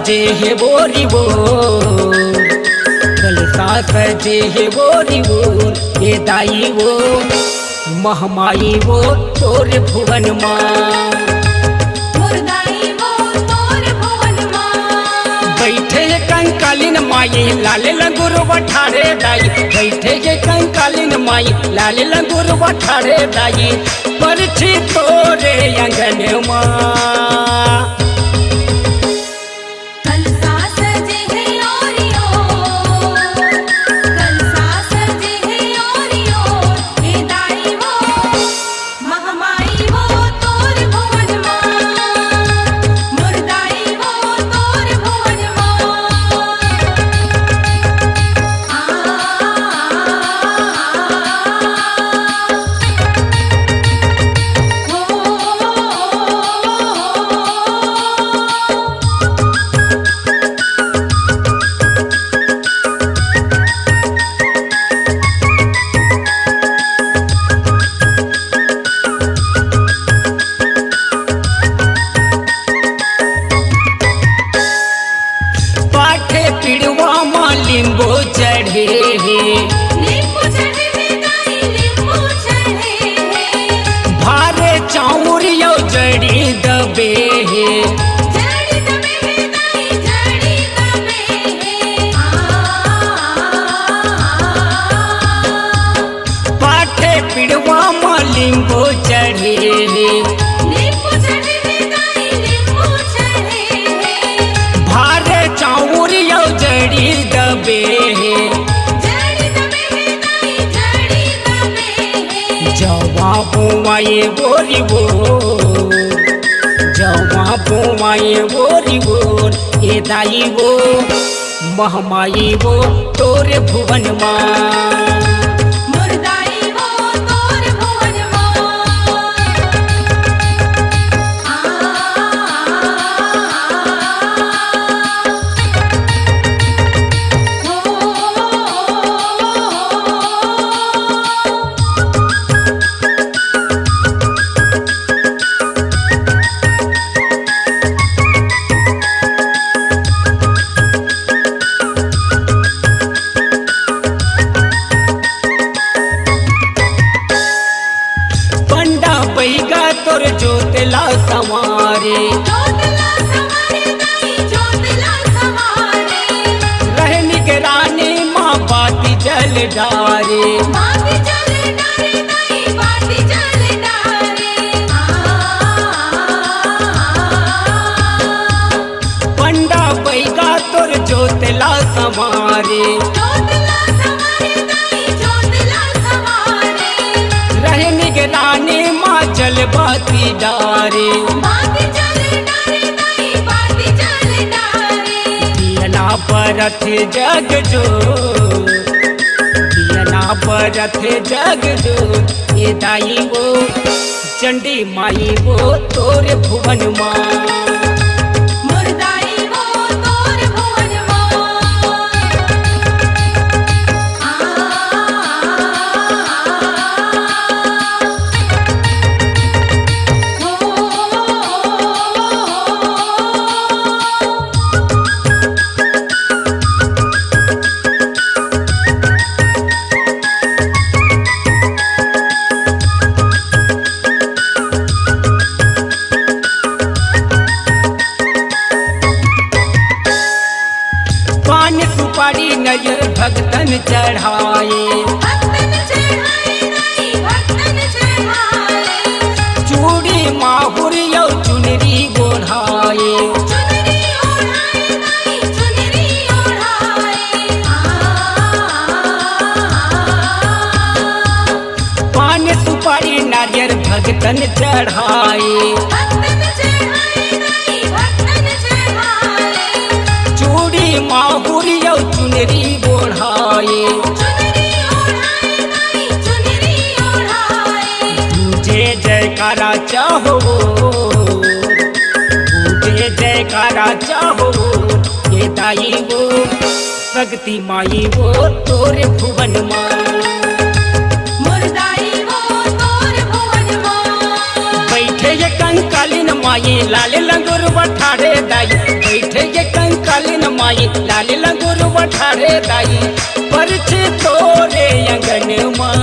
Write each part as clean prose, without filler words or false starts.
सजे है बोरी वो, कलसा सजे है बोरी वो, ये दाई वो महमाई वो तोर भुवन माँ। बैठे ये कंकालीन माई लाल लंगुर बठारे दाई, बैठे ये कंकालीन माई लाल लंगुर बठारे दाई, परछी तोरे अंगन माँ। लिंबू चढ़े भारे चाउर यो जड़ी दबे पाठे पिड़वा में लिंबू चढ़े भारे चाउर यो जड़ी दबे बुआए बोरी बोर, जवा बुआए बोरी बोर, ये दाई वो महमाई वो तोरे भुवन माँ। तोर जोतला समारे रहे निगरानी माँ बाती जल डारे, पंडा बैगा तोर जोतला समारे रहे निगरानी जल बाती डारे, दियना परथ जग जो, दियना परथ जग जो, ये दाई वो चंडी माई वो तोरे भुवन माँ। पान सुपारी नजर भक्तन चढ़ाए, चूड़ी माहुर यो चुनरी गोढ़ाए, पान सुपारी नारियल भक्तन चढ़ाए, माहुर यो चुनरी गोढ़ाए, तुझे जयकारा चाहो, तुझे जयकारा चाहो, ये दाई वो शक्ति माई वो तोरे भुवन माँ। बैठे ये कंकालीन माई लाल लंगुर बठारे दाई, बैठे ये कंकालीन माई लाल लंगुर बठारे दाई परछी तोरे अंगन माँ।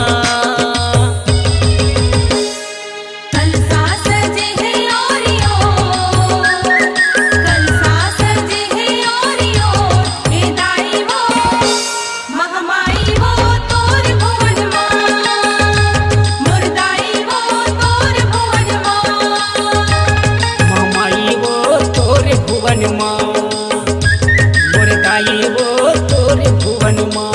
भुवन माँ